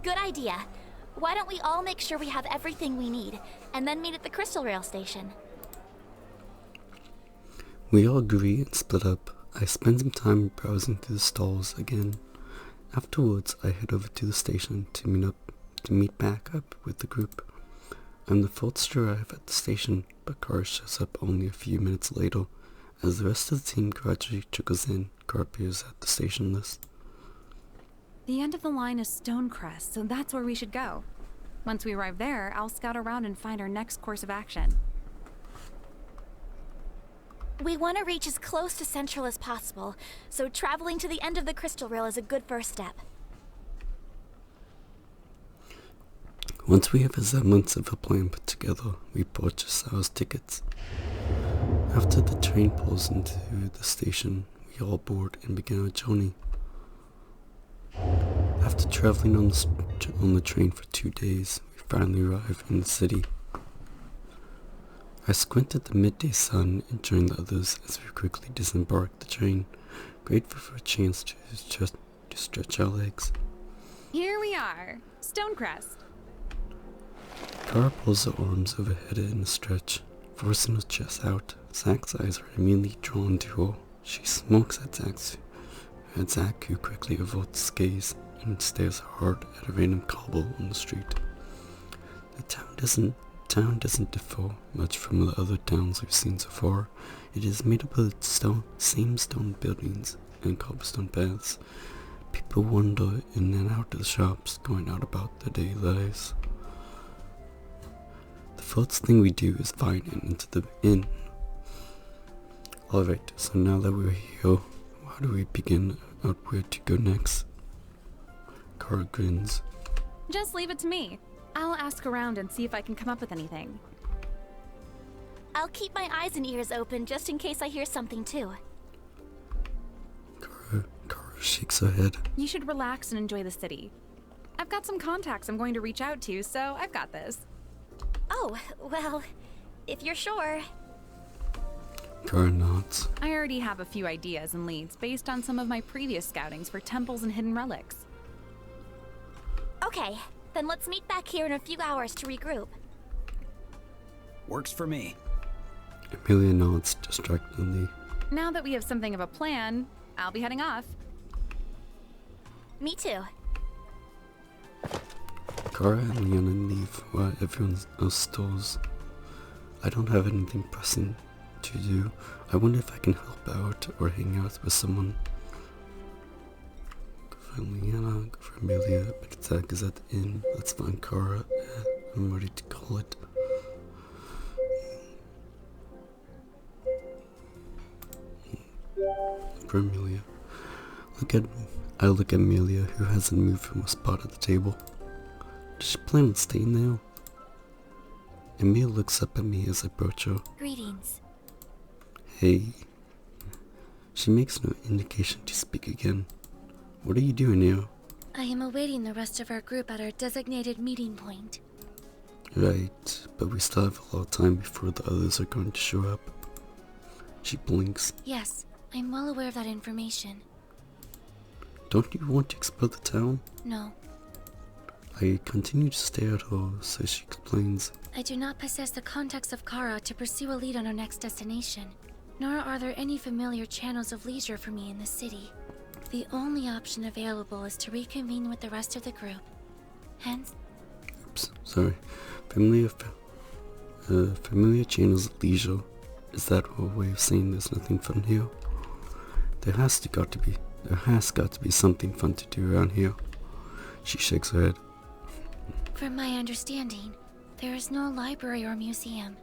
Good idea. Why don't we all make sure we have everything we need, and then meet at the Crystal Rail station? We all agree and split up. I spend some time browsing through the stalls again. Afterwards, I head over to the station to meet back up with the group. I'm the first to arrive at the station, but Kara shows up only a few minutes later. As the rest of the team gradually trickles in, Kara appears at the station list. The end of the line is Stonecrest, so that's where we should go. Once we arrive there, I'll scout around and find our next course of action. We want to reach as close to Central as possible, so traveling to the end of the Crystal Rail is a good first step. Once we have a semblance of a plan put together, we purchase our tickets. After the train pulls into the station, we all board and begin our journey. After traveling on the train for 2 days, we finally arrive in the city. I squint at the midday sun and join the others as we quickly disembark the train, grateful for a chance to stretch our legs. Here we are, Stonecrest. Kara pulls her arms overhead in a stretch, forcing her chest out. Zach's eyes are immediately drawn to her. She smokes at Zach, who quickly averts his gaze and stares hard at a random cobble on the street. The town doesn't differ much from the other towns we've seen so far. It is made up of same stone buildings and cobblestone paths. People wander in and out of the shops, going out about their daily lives. The first thing we do is find an into the inn. Alright, so now that we're here, how do we begin out where to go next? Kara grins. Just leave it to me. I'll ask around and see if I can come up with anything. I'll keep my eyes and ears open just in case I hear something too. Kara shakes her head. You should relax and enjoy the city. I've got some contacts I'm going to reach out to, so I've got this. Oh, well, if you're sure. Kara nods. I already have a few ideas and leads based on some of my previous scoutings for temples and hidden relics. Okay, then let's meet back here in a few hours to regroup. Works for me. Amelia nods distractedly. Now that we have something of a plan, I'll be heading off. Me too. Kara and Leona leave while everyone else stalls. I don't have anything pressing to do. I wonder if I can help out or hang out with someone. Go for Leona, go for Amelia, but Zach is at the inn. Let's find Kara. I'm ready to call it. For Amelia. I look at Amelia, who hasn't moved from her spot at the table. Does she plan on staying there? Amelia looks up at me as I approach her. Greetings. Hey. She makes no indication to speak again. What are you doing here? I am awaiting the rest of our group at our designated meeting point. Right, but we still have a lot of time before the others are going to show up. She blinks. Yes, I'm well aware of that information. Don't you want to explore the town? No. I continue to stare at her, so she explains. I do not possess the contacts of Kara to pursue a lead on our next destination, nor are there any familiar channels of leisure for me in the city. The only option available is to reconvene with the rest of the group. Hence... Oops, sorry. Familiar channels of leisure. Is that her way of saying there's nothing fun here? There has got to be something fun to do around here. She shakes her head. From my understanding, there is no library or museum.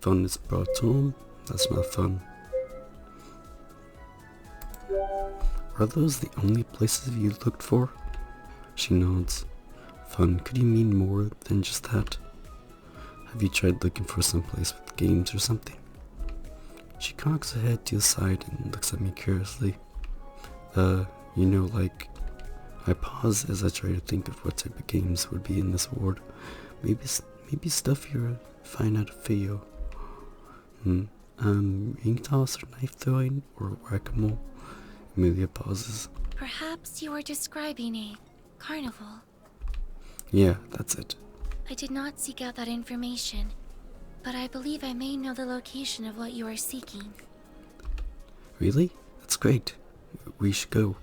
Fun is brought home? That's not fun. Are those the only places you looked for? She nods. Fun, could you mean more than just that? Have you tried looking for some place with games or something? She cocks her head to the side and looks at me curiously. I pause as I try to think of what type of games would be in this ward. Maybe stuff you're fine at a fail. Ring toss or knife throwing or whack-a-mole? Amelia pauses. Perhaps you are describing a Carnival. Yeah, that's it. I did not seek out that information, but I believe I may know the location of what you are seeking. Really? That's great. We should go.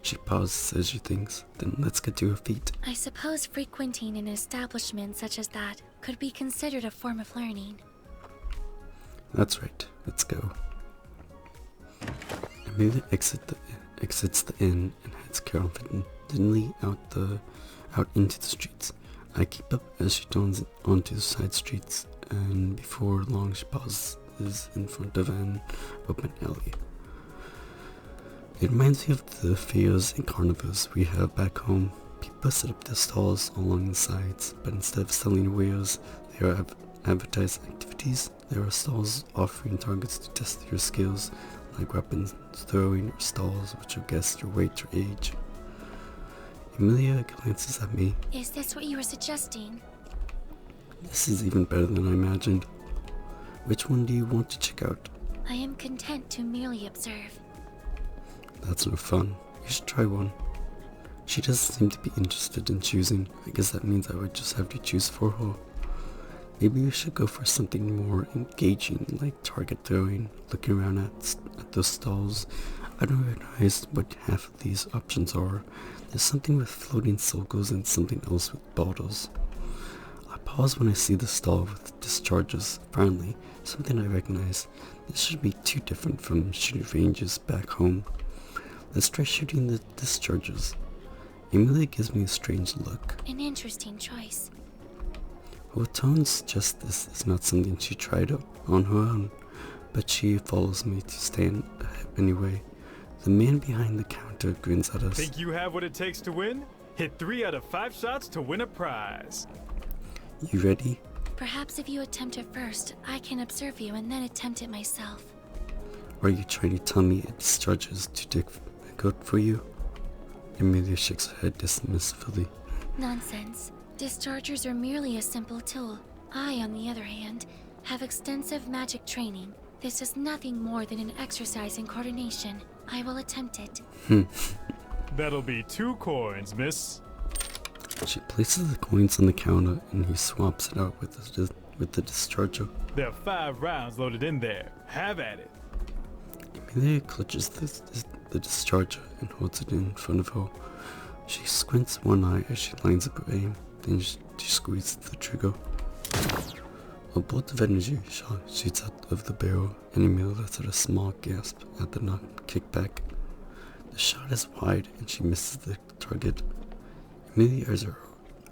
She pauses as she thinks. Then let's get to her feet. I suppose frequenting an establishment such as that could be considered a form of learning. That's right. Let's go. Amelia exits the inn and heads confidently out into the streets. I keep up as she turns onto the side streets, and before long she pauses in front of an open alley. It reminds me of the fairs and carnivals we have back home. People set up their stalls along the sides, but instead of selling wares, they are advertised activities. There are stalls offering targets to test your skills, like weapons throwing, or stalls which will guess your weight or age. Emilia glances at me. Is this what you were suggesting? This is even better than I imagined. Which one do you want to check out? I am content to merely observe. That's no fun. You should try one. She doesn't seem to be interested in choosing. I guess that means I would just have to choose for her. Maybe we should go for something more engaging, like target throwing. Looking around at those stalls, I don't recognize what half of these options are. There's something with floating circles and something else with bottles. I pause when I see the stall with discharges. Finally, something I recognize. This should be too different from shooting ranges back home. Let's try shooting the discharges. Emilia gives me a strange look. An interesting choice. Her tone suggests this is not something she tried on her own, but she follows me to stand anyway. The man behind the counter grins at us. Think you have what it takes to win? Hit 3 out of 5 shots to win a prize. You ready? Perhaps if you attempt it first, I can observe you and then attempt it myself. Or are you trying to tell me it discharges too difficult for you? Emilia shakes her head dismissively. Nonsense. Dischargers are merely a simple tool. I, on the other hand, have extensive magic training. This is nothing more than an exercise in coordination. I will attempt it. That'll be 2 coins, miss. She places the coins on the counter and he swaps it out with the discharger. There are 5 rounds loaded in there. Have at it. Emilia clutches the discharger and holds it in front of her. She squints one eye as she lines up her aim, then she squeezes the trigger. A bolt of energy shoots out of the barrel, and Emilia lets out a small gasp at the kickback. The shot is wide and she misses the target. Emilia's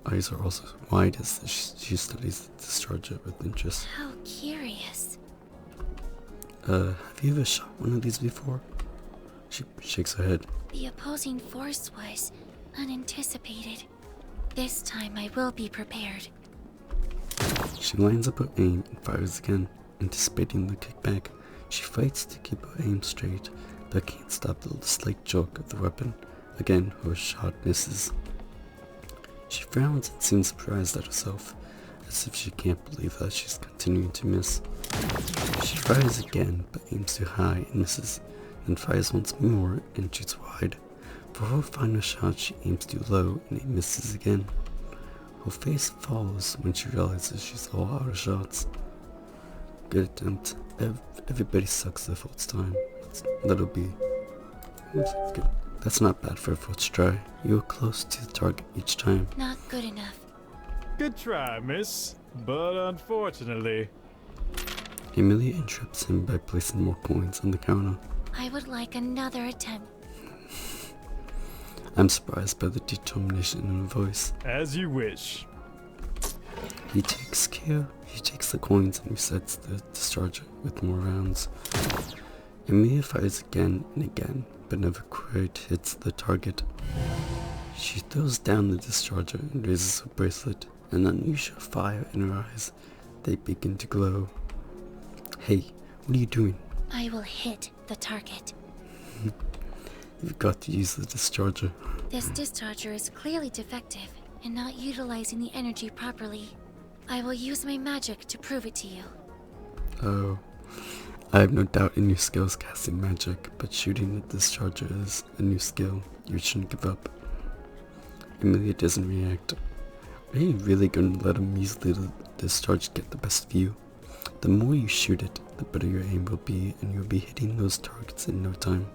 eyes are also wide as she studies the discharger with interest. How curious. Have you ever shot one of these before? She shakes her head. The opposing force was unanticipated. This time I will be prepared. She lines up her aim and fires again, anticipating the kickback. She fights to keep her aim straight, but can't stop the slight jerk of the weapon. Again, her shot misses. She frowns and seems surprised at herself, as if she can't believe that she's continuing to miss. She fires again, but aims too high and misses, then fires once more and shoots wide. For her final shot, she aims too low and it misses again. Her face falls when she realizes she's all out of shots. Good attempt. Everybody sucks the first time. That'll be good. That's not bad for a first try. You were close to the target each time. Not good enough. Good try, miss. But unfortunately... Emilia interrupts him by placing more coins on the counter. I would like another attempt. I'm surprised by the determination in her voice. As you wish. He takes the coins and resets the discharger with more rounds. Emilia fires again and again, but never quite hits the target. She throws down the discharger and raises her bracelet, an unusual fire in her eyes. They begin to glow. Hey, what are you doing? I will hit the target. You've got to use the discharger. This discharger is clearly defective and not utilizing the energy properly. I will use my magic to prove it to you. Oh, I have no doubt in your skills casting magic, but shooting the discharger is a new skill. You shouldn't give up. Emilia doesn't react. Are you really gonna let a measly discharge get the best of you? The more you shoot it, the better your aim will be, and you'll be hitting those targets in no time.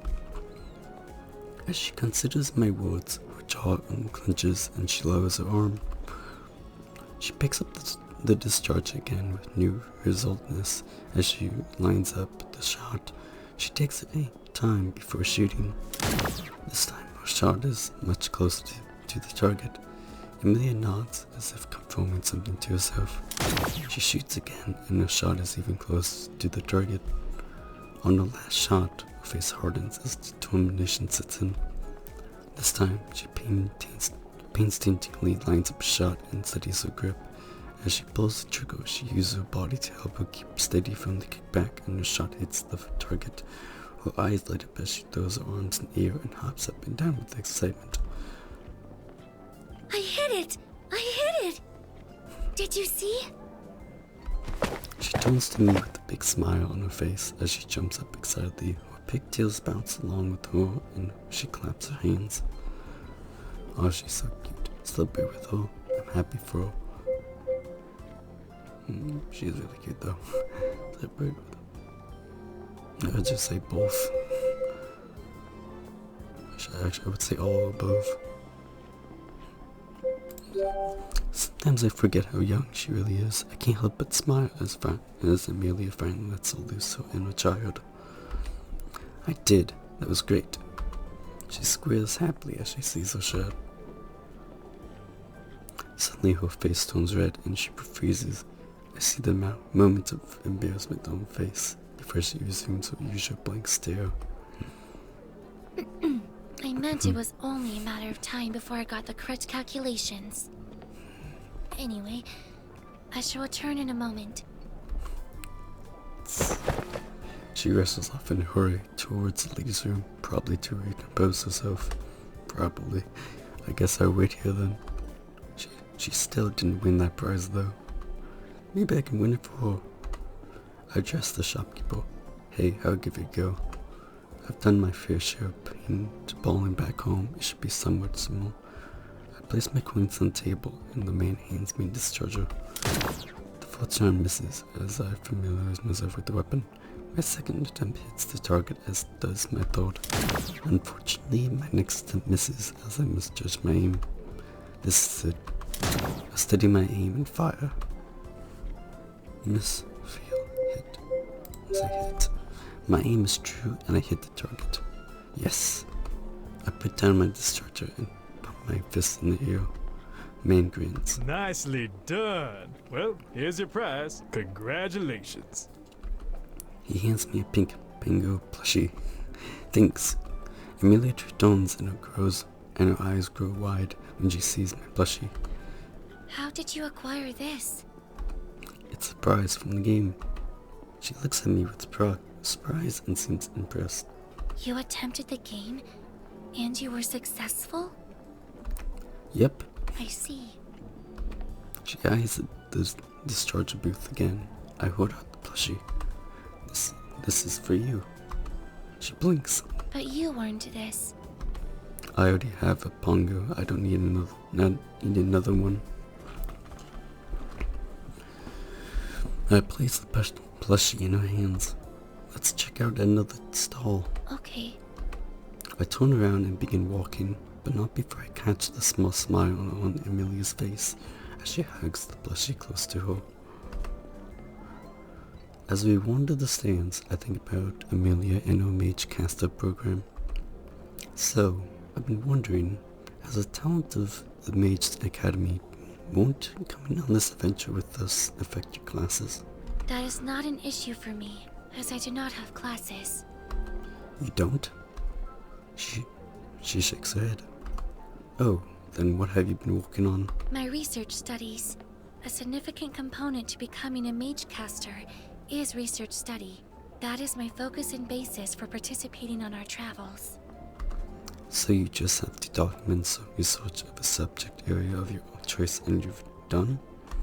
As she considers my words, her jaw unclenches and she lowers her arm. She picks up the discharge again with new resolveness as she lines up the shot. She takes a time before shooting. This time her shot is much closer to the target. Emilia nods as if confirming something to herself. She shoots again and her shot is even closer to the target. On the last shot, her face hardens as determination sets in. This time, she painstakingly lines up a shot and steadies her grip. As she pulls the trigger, she uses her body to help her keep steady from the kickback, and her shot hits the target. Her eyes light up as she throws her arms in the air and hops up and down with excitement. I hit it! I hit it! Did you see? She turns to me with a big smile on her face as she jumps up excitedly. Her pigtails bounce along with her and she claps her hands. Oh, she's so cute. Celebrate with her. I'm happy for her. She's really cute though. Celebrate with her. I would just say both. Actually, I would say all above. Sometimes I forget how young she really is. I can't help but smile as Emilia finally lets her loose her inner child. I did. That was great. She squeals happily as she sees her shot. Suddenly her face turns red and she freezes. I see the moment of embarrassment on her face before she resumes her usual blank stare. I meant it was only a matter of time before I got the correct calculations. Anyway, I shall return in a moment. She rushes off in a hurry towards the ladies' room, probably to recompose herself. Probably. I guess I'll wait here then. She still didn't win that prize though. Maybe I can win it for her. I addressed the shopkeeper. Hey, I'll give it a go. I've done my fair share of paying to bowling back home. It should be somewhat similar. I place my coins on the table and the man hands me a discharger. The first round misses as I familiarize myself with the weapon. My second attempt hits the target as does my third. Unfortunately, my next attempt misses as I misjudge my aim. This is it. I steady my aim and fire. Miss, feel, hit. As I hit. My aim is true and I hit the target. Yes. I put down my discharger and pump my fist in the air. Man grins. Nicely done. Well, here's your prize. Congratulations. He hands me a pink bingo plushie. Thanks. Emilia returns and her eyes grow wide when she sees my plushie. How did you acquire this? It's a prize from the game. She looks at me with surprise and seems impressed. You attempted the game, and you were successful? Yep. I see. She eyes the discharger booth again. I hold out the plushie. This is for you. She blinks. But you earned this. I already have a pongo. I don't need another one. I place the plushie in her hands. Let's check out another stall. Okay. I turn around and begin walking, but not before I catch the small smile on Emilia's face as she hugs the plushie close to her. As we wander the stands, I think about Emilia and her mage caster program. So, I've been wondering, as a talent of the Mage Academy, won't coming on this adventure with us affect your classes? That is not an issue for me, as I do not have classes. You don't? She shakes her head. Oh, then what have you been working on? My research studies. A significant component to becoming a mage caster is research study. That is my focus and basis for participating on our travels. So you just have to document some research of a subject area of your choice and you've done?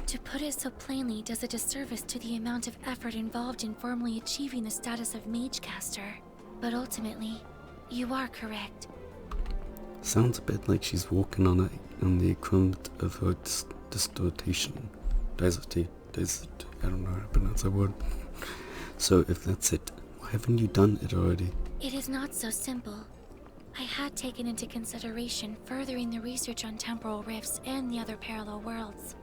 To put it so plainly does a disservice to the amount of effort involved in formally achieving the status of mage caster. But ultimately, you are correct. Sounds a bit like she's walking on the equivalent of her distortation. I don't know how to pronounce that word. So if that's it, why haven't you done it already? It is not so simple. I had taken into consideration furthering the research on temporal rifts and the other parallel worlds.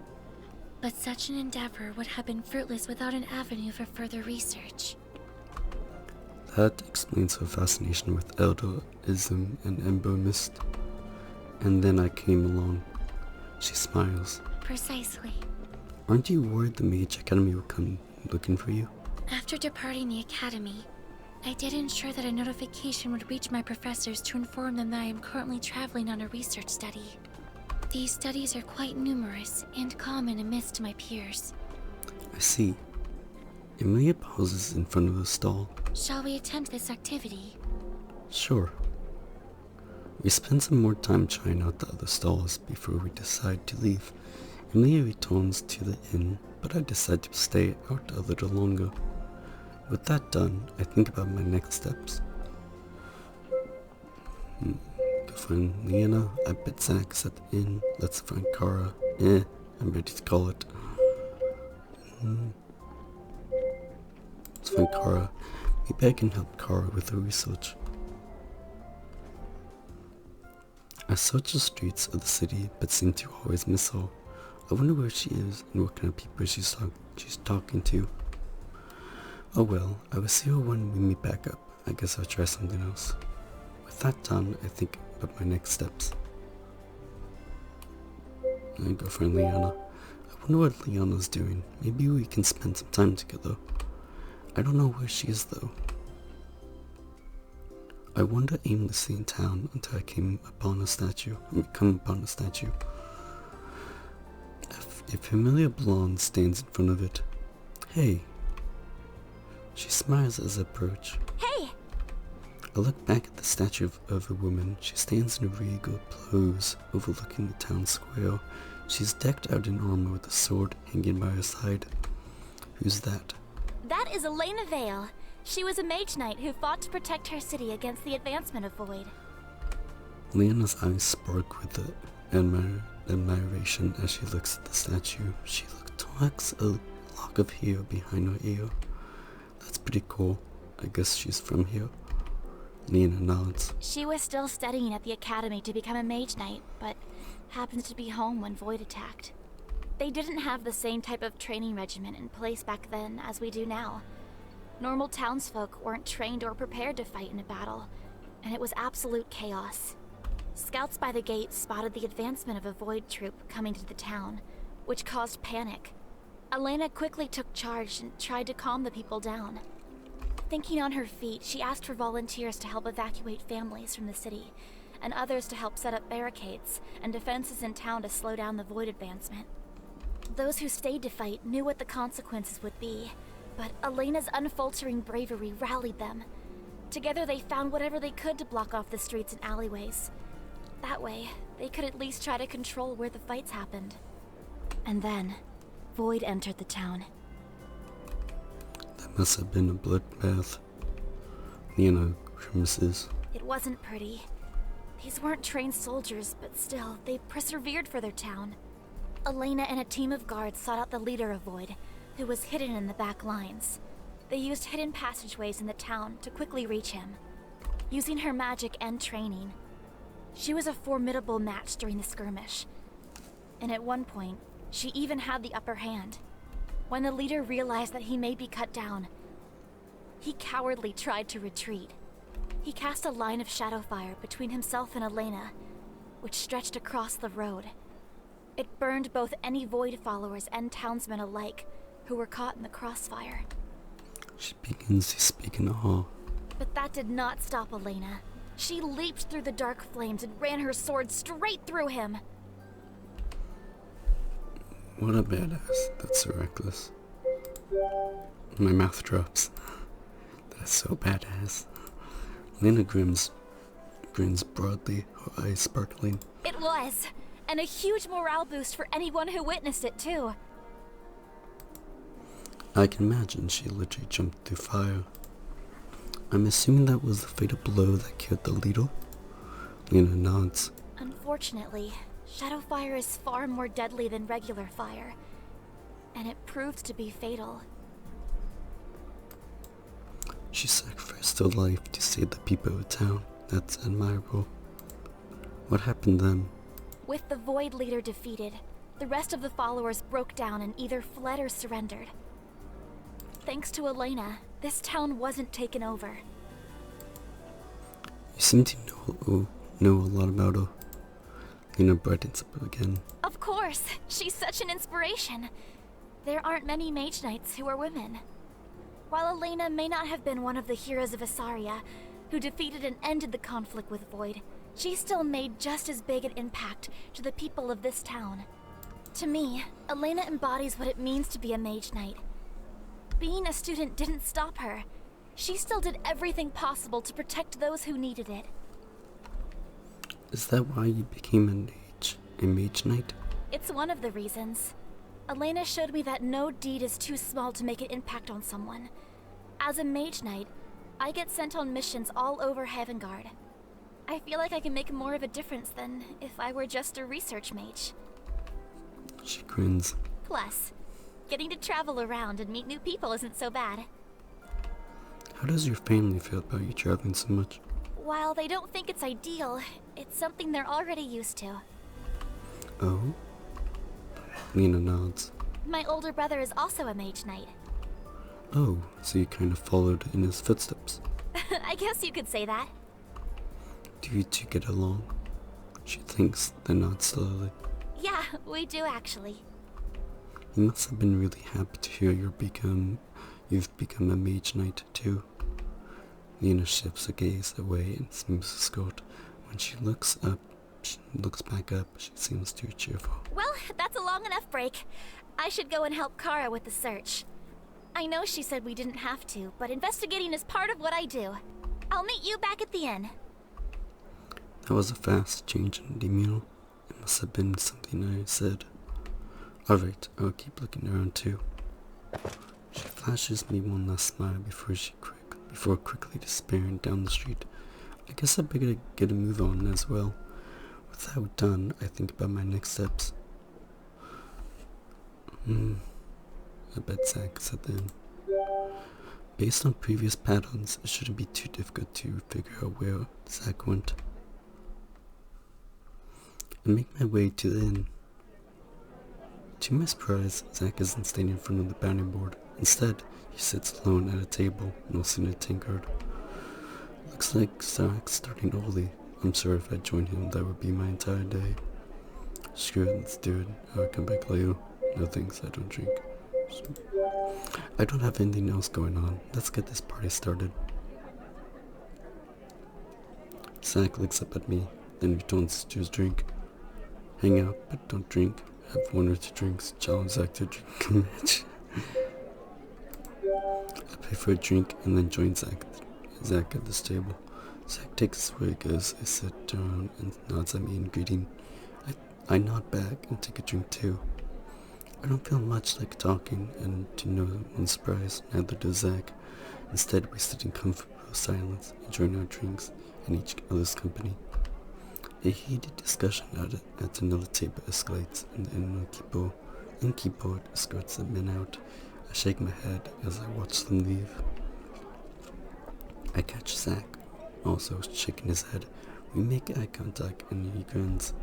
But such an endeavor would have been fruitless without an avenue for further research. That explains her fascination with Elderism and Ember Mist. And then I came along. She smiles. Precisely. Aren't you worried the Mage Academy will come looking for you? After departing the academy, I did ensure that a notification would reach my professors to inform them that I am currently traveling on a research study. These studies are quite numerous and common amidst my peers. I see. Emilia pauses in front of the stall. Shall we attempt this activity? Sure. We spend some more time trying out the other stalls before we decide to leave. Emilia returns to the inn, but I decide to stay out a little longer. With that done, I think about my next steps. Go find Leanna. I bet Zach's at the inn. Let's find Kara. I'm ready to call it. Let's find Kara. Maybe I can help Kara with her research. I search the streets of the city, but seem to always miss her. I wonder where she is and what kind of people she's talking to. Oh well, I will see her when we meet back up. I guess I'll try something else. With that done, I think about my next steps. I go find Liana. I wonder what Liana's doing. Maybe we can spend some time together. I don't know where she is though. I wander aimlessly in town until I come upon a statue. A familiar blonde stands in front of it. Hey. She smiles as I approach. Hey! I look back at the statue of a woman. She stands in a regal pose overlooking the town square. She's decked out in armor with a sword hanging by her side. Who's that? That is Elena Vale. She was a mage knight who fought to protect her city against the advancement of Void. Leona's eyes spark with admiration as she looks at the statue. She tucks a lock of hair behind her ear. That's pretty cool. I guess she's from here. Leona nods. She was still studying at the academy to become a mage knight, but happened to be home when Void attacked. They didn't have the same type of training regimen in place back then as we do now. Normal townsfolk weren't trained or prepared to fight in a battle, and it was absolute chaos. Scouts by the gate spotted the advancement of a Void troop coming to the town, which caused panic. Elena quickly took charge and tried to calm the people down. Thinking on her feet, she asked for volunteers to help evacuate families from the city, and others to help set up barricades and defenses in town to slow down the Void advancement. Those who stayed to fight knew what the consequences would be, but Elena's unfaltering bravery rallied them. Together they found whatever they could to block off the streets and alleyways. That way, they could at least try to control where the fights happened. And then, Void entered the town. That must have been a bloodbath. Leona grimaces. It wasn't pretty. These weren't trained soldiers, but still, they persevered for their town. Elena and a team of guards sought out the leader of Void, who was hidden in the back lines. They used hidden passageways in the town to quickly reach him. Using her magic and training, she was a formidable match during the skirmish. And at one point, she even had the upper hand. When the leader realized that he may be cut down, he cowardly tried to retreat. He cast a line of shadow fire between himself and Elena, which stretched across the road. It burned both any Void followers and townsmen alike who were caught in the crossfire. She begins to speak in awe. But that did not stop Elena. She leaped through the dark flames and ran her sword straight through him. What a badass. That's so reckless. My mouth drops. That's so badass. Lena grins broadly, her eyes sparkling. It was, and a huge morale boost for anyone who witnessed it too. I can imagine she literally jumped through fire. I'm assuming that was the fatal blow that killed the leader. Lena nods. Unfortunately, shadow fire is far more deadly than regular fire, and it proved to be fatal. She sacrificed her life to save the people of town. That's admirable. What happened then? With the Void Leader defeated, the rest of the followers broke down and either fled or surrendered. Thanks to Elena, this town wasn't taken over. You seem to know a lot about her. Lena brightens up again. Of course, she's such an inspiration. There aren't many mage knights who are women. While Elena may not have been one of the heroes of Asaria, who defeated and ended the conflict with Void, she still made just as big an impact to the people of this town. To me, Elena embodies what it means to be a mage knight. Being a student didn't stop her. She still did everything possible to protect those who needed it. Is that why you became a mage knight? It's one of the reasons. Elena showed me that no deed is too small to make an impact on someone. As a mage knight, I get sent on missions all over Heavengard. I feel like I can make more of a difference than if I were just a research mage. She grins. Plus, getting to travel around and meet new people isn't so bad. How does your family feel about you traveling so much? While they don't think it's ideal, it's something they're already used to. Oh? Lena nods. My older brother is also a mage knight. Oh, so you kind of followed in his footsteps. I guess you could say that. Do you two get along? She thinks, then nods slowly. Yeah, we do actually. You must have been really happy to hear you've become a mage knight too. Lena shifts her gaze away and smooths her skirt. When she looks back up, she seems too cheerful. Well, that's a long enough break. I should go and help Kara with the search. I know she said we didn't have to, but investigating is part of what I do. I'll meet you back at the inn. That was a fast change in demeanor. It must have been something I said. Alright, I'll keep looking around too. She flashes me one last smile before quickly disappearing down the street. I guess I better get a move on as well. With that done, I think about my next steps. I bet Zach said then. Based on previous patterns, it shouldn't be too difficult to figure out where Zach went. I make my way to the inn. To my surprise, Zach isn't standing in front of the bounty board. Instead, he sits alone at a table, nursing a tankard. Looks like Zach's starting early. I'm sure if I joined him, that would be my entire day. Screw it, let's do it. I'll come back later. No thanks, I don't drink. I don't have anything else going on. Let's get this party started. Zach looks up at me, then returns to his drink. Hang out, but don't drink. Have one or two drinks. Challenge Zach to drink a match. I pay for a drink and then join Zach at this table. Zach takes his swig as I sit down and nods at me in greeting. I nod back and take a drink too. I don't feel much like talking, and to no one's surprise, neither does Zach. Instead, we sit in comfortable silence, enjoying our drinks and each other's company. A heated discussion at another table escalates, and the innkeeper escorts the men out. I shake my head as I watch them leave. I catch Zach, also shaking his head. We make eye contact and he grins.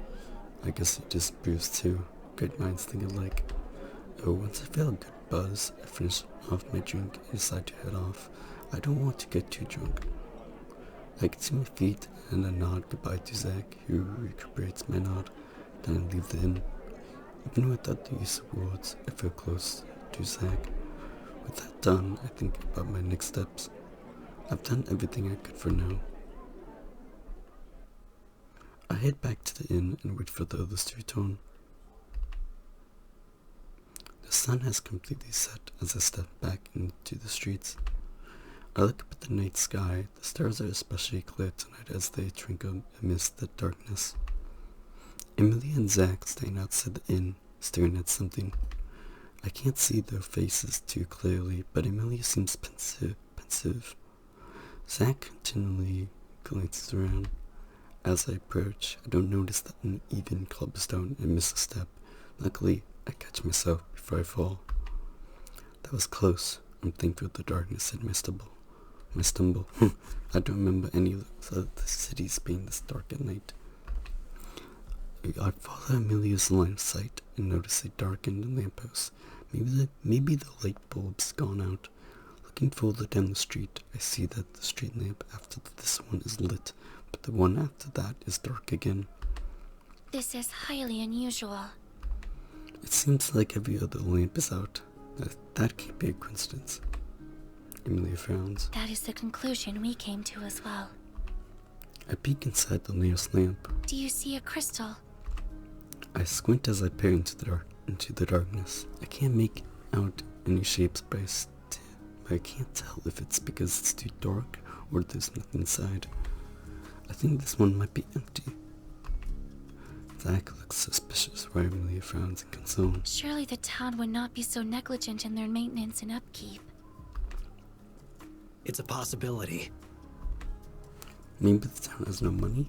I guess he disapproves too. Great minds think alike. Oh, once I feel a good buzz, I finish off my drink and decide to head off. I don't want to get too drunk. I get to my feet and I nod goodbye to Zach, who recuperates my nod. Then I leave the inn. Even without the use of words, I feel close to Zach. With that done, I think about my next steps. I've done everything I could for now. I head back to the inn and wait for the others to return. The sun has completely set as I step back into the streets. I look up at the night sky. The stars are especially clear tonight as they twinkle amidst the darkness. Emily and Zach stand outside the inn, staring at something. I can't see their faces too clearly, but Emily seems pensive. Zach continually glances around. As I approach, I don't notice that uneven cobblestone and miss a step. Luckily, I catch myself before I fall. That was close. I'm thankful the darkness hid my stumble. I don't remember any of the cities being this dark at night. I follow Amelia's line of sight and notice a darkened lamppost. Maybe the light bulb's gone out. Looking further down the street, I see that the street lamp after this one is lit, but the one after that is dark again. This is highly unusual. It seems like every other lamp is out. That can't be a coincidence. Amelia frowns. That is the conclusion we came to as well. I peek inside the nearest lamp. Do you see a crystal? I squint as I peer into the darkness. I can't make out any shapes, but I can't tell if it's because it's too dark or there's nothing inside. I think this one might be empty. Zach looks suspicious, while Amelia frowns in concern. Surely the town would not be so negligent in their maintenance and upkeep. It's a possibility. Maybe the town has no money?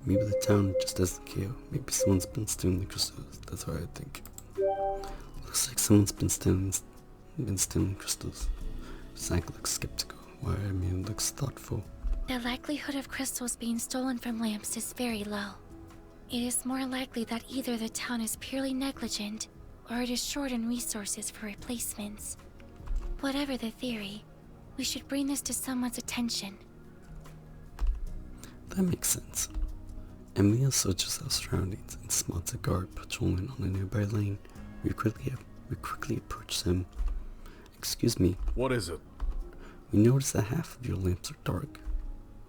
Maybe the town just doesn't care. Maybe someone's been stealing the crystals. That's what I think. Looks like someone's been stealing crystals. Zach looks skeptical, while Amelia looks thoughtful. The likelihood of crystals being stolen from lamps is very low. It is more likely that either the town is purely negligent, or it is short in resources for replacements. Whatever the theory, we should bring this to someone's attention. That makes sense. Amelia searches our surroundings and spots a guard patrolling on a nearby lane. We quickly approach him. Excuse me. What is it? We notice that half of your lamps are dark.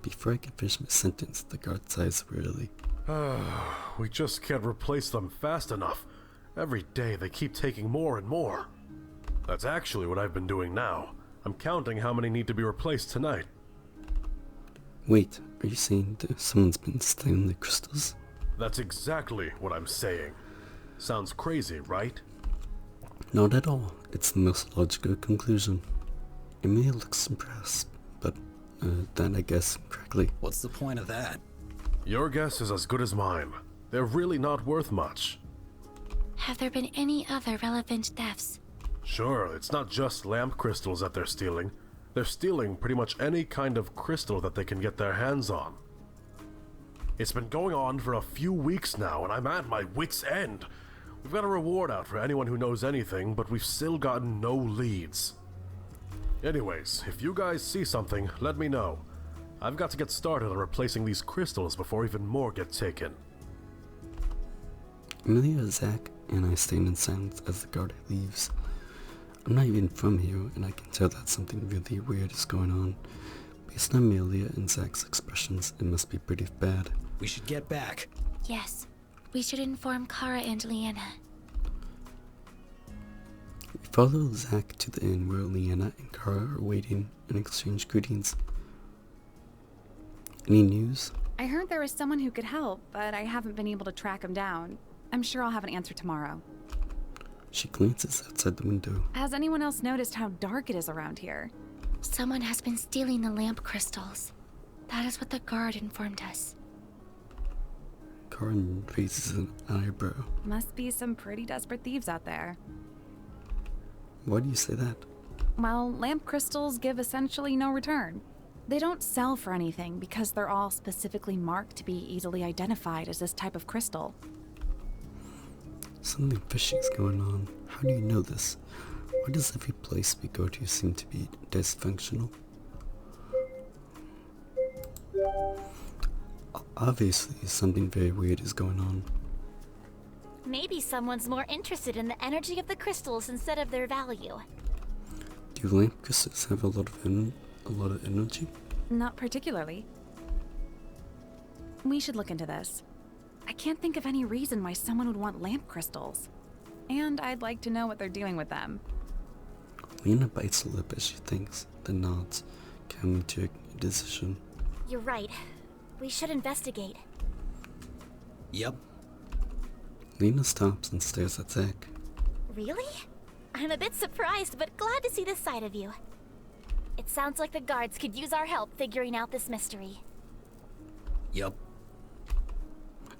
Before I can finish my sentence, the guard sighs wearily. We just can't replace them fast enough. Every day they keep taking more and more. That's actually what I've been doing now. I'm counting how many need to be replaced tonight. Wait, are you saying that someone's been stealing the crystals? That's exactly what I'm saying. Sounds crazy, right? Not at all. It's the most logical conclusion. Amelia looks impressed, but then I guess correctly. What's the point of that? Your guess is as good as mine. They're really not worth much. Have there been any other relevant thefts? Sure, it's not just lamp crystals that they're stealing. They're stealing pretty much any kind of crystal that they can get their hands on. It's been going on for a few weeks now, and I'm at my wit's end. We've got a reward out for anyone who knows anything, but we've still gotten no leads. Anyways, if you guys see something, let me know. I've got to get started on replacing these crystals before even more get taken. Amelia, Zach, and I stand in silence as the guard leaves. I'm not even from here, and I can tell that something really weird is going on. Based on Amelia and Zach's expressions, it must be pretty bad. We should get back. Yes. We should inform Kara and Leanna. We follow Zach to the inn where Leanna and Kara are waiting and exchange greetings. Any news? I heard there was someone who could help, but I haven't been able to track him down. I'm sure I'll have an answer tomorrow. She glances outside the window. Has anyone else noticed how dark it is around here? Someone has been stealing the lamp crystals. That is what the guard informed us. Karen raises an eyebrow. Must be some pretty desperate thieves out there. Why do you say that? Well, lamp crystals give essentially no return. They don't sell for anything because they're all specifically marked to be easily identified as this type of crystal. Something fishy is going on. How do you know this? Why does every place we go to seem to be dysfunctional? Obviously, something very weird is going on. Maybe someone's more interested in the energy of the crystals instead of their value. Do lamp crystals have a lot of energy? Not particularly. We should look into this. I can't think of any reason why someone would want lamp crystals. And I'd like to know what they're doing with them. Lena bites her lip as she thinks, then nods, coming to a decision. You're right. We should investigate. Yep. Lena stops and stares at Zach. Really? I'm a bit surprised, but glad to see this side of you. It sounds like the guards could use our help figuring out this mystery. Yep.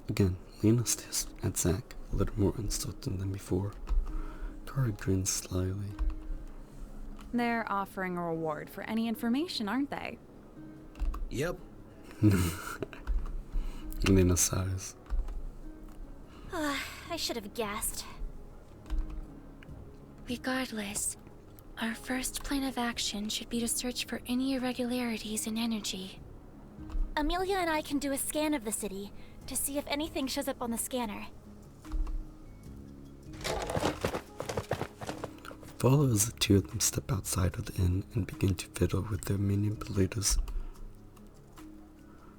Again, Lena stares at Zack, a little more uncertain than before. Kara grins slyly. They're offering a reward for any information, aren't they? Yep. Lena sighs. I should have guessed. Regardless, our first plan of action should be to search for any irregularities in energy. Amelia and I can do a scan of the city to see if anything shows up on the scanner. Follow as the two of them step outside of the inn and begin to fiddle with their manipulators.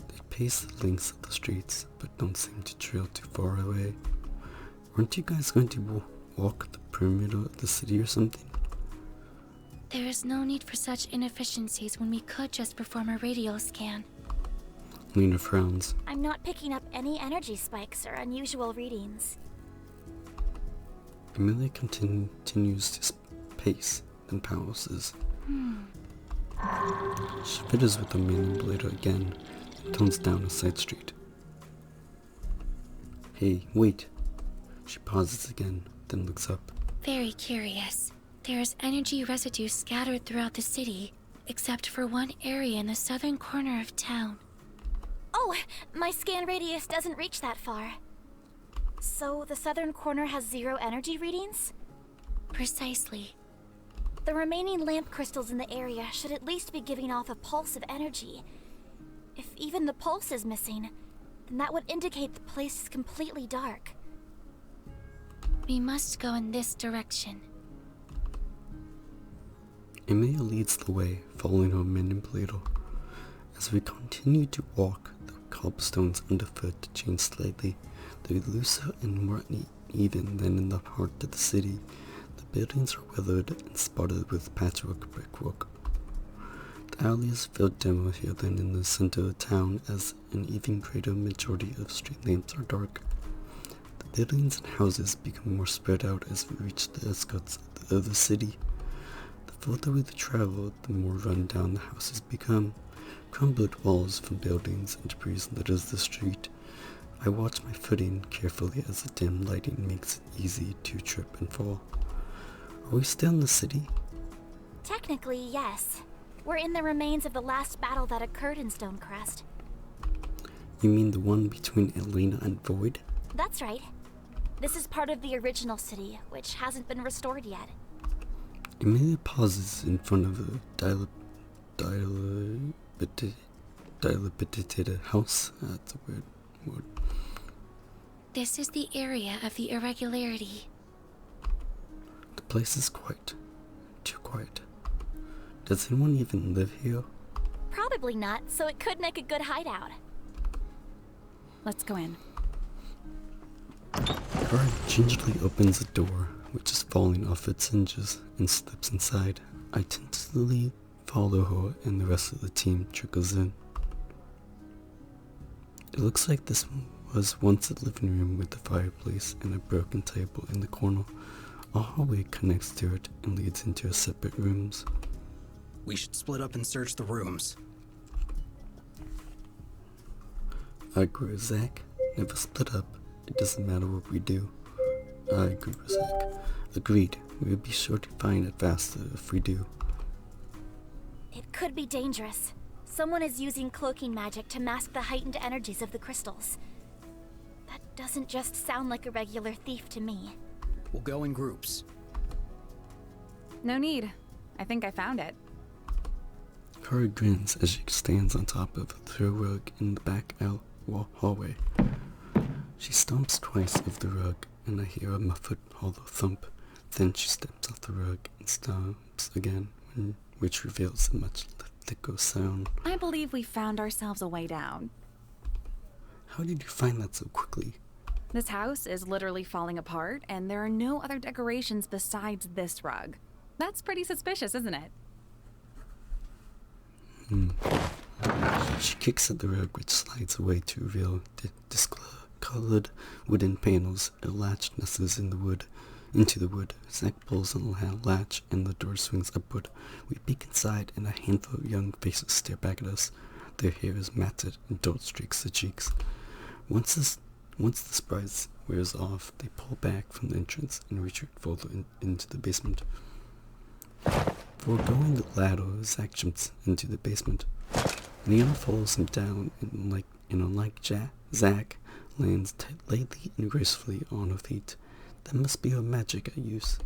They pace the lengths of the streets, but don't seem to trail too far away. Aren't you guys going to walk the perimeter of the city or something? There is no need for such inefficiencies when we could just perform a radial scan. Lena frowns. I'm not picking up any energy spikes or unusual readings. Amelia continues to pace, then pauses. She fiddles with the manipulator again and turns down a side street. Hey, wait. She pauses again, then looks up. Very curious. There is energy residue scattered throughout the city, except for one area in the southern corner of town. Oh, my scan radius doesn't reach that far. So the southern corner has 0 energy readings? Precisely. The remaining lamp crystals in the area should at least be giving off a pulse of energy. If even the pulse is missing, then that would indicate the place is completely dark. We must go in this direction. Amelia leads the way, following her manipulator. As we continue to walk, the cobblestones underfoot change slightly. They're looser and more even than in the heart of the city. The buildings are weathered and spotted with patchwork brickwork. The alley is filled dimmer here than in the center of town, as an even greater majority of street lamps are dark. The buildings and houses become more spread out as we reach the outskirts of the city. The further we travel, the more run down the houses become. Crumbled walls from buildings and debris litters the street. I watch my footing carefully as the dim lighting makes it easy to trip and fall. Are we still in the city? Technically, yes. We're in the remains of the last battle that occurred in Stonecrest. You mean the one between Elena and Void? That's right. This is part of the original city, which hasn't been restored yet. Amelia pauses in front of a dilapidated house. That's a weird word. This is the area of the irregularity. The place is quiet. Too quiet. Does anyone even live here? Probably not, so it could make a good hideout. Let's go in. Kara gingerly opens the door, which is falling off its hinges, and steps inside. I tentatively follow her, and the rest of the team trickles in. It looks like this was once a living room with a fireplace and a broken table in the corner. A hallway connects to it and leads into separate rooms. We should split up and search the rooms. I agree with Zack. Never split up. It doesn't matter what we do. I agree with Zack. Agreed. We'll be sure to find it faster if we do. It could be dangerous. Someone is using cloaking magic to mask the heightened energies of the crystals. That doesn't just sound like a regular thief to me. We'll go in groups. No need. I think I found it. Kara grins as she stands on top of a throw rug in the back hallway. She stomps twice over the rug, and I hear a muffled hollow thump. Then she steps off the rug and stomps again, which reveals a much thicker sound. I believe we found ourselves a way down. How did you find that so quickly? This house is literally falling apart, and there are no other decorations besides this rug. That's pretty suspicious, isn't it? She kicks at the rug, which slides away to reveal discolored wooden panels. A latch nestles into the wood. Zack pulls on the latch, and the door swings upward. We peek inside, and a handful of young faces stare back at us. Their hair is matted, and dirt streaks the cheeks. Once Once the surprise wears off, they pull back from the entrance and retreat further into the basement. Foregoing the ladder, Zack jumps into the basement. Leon follows him down, and unlike Zack lands lightly and gracefully on her feet. That must be her magic I use.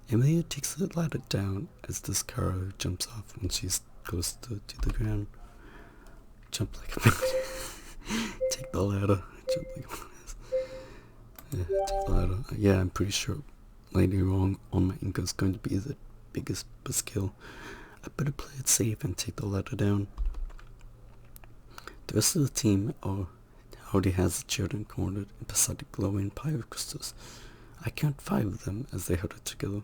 Emilia takes the ladder down as does Kara, jumps off when she's close to the ground. Jump like a man. Take the ladder. Jump like a man. Yeah, take the ladder. Yeah, I'm pretty sure landing wrong on my Inca is going to be the biggest skill. I better play it safe and take the ladder down. The rest of the team already has the children cornered beside the glowing pyro crystals. I count 5 of them as they huddle together.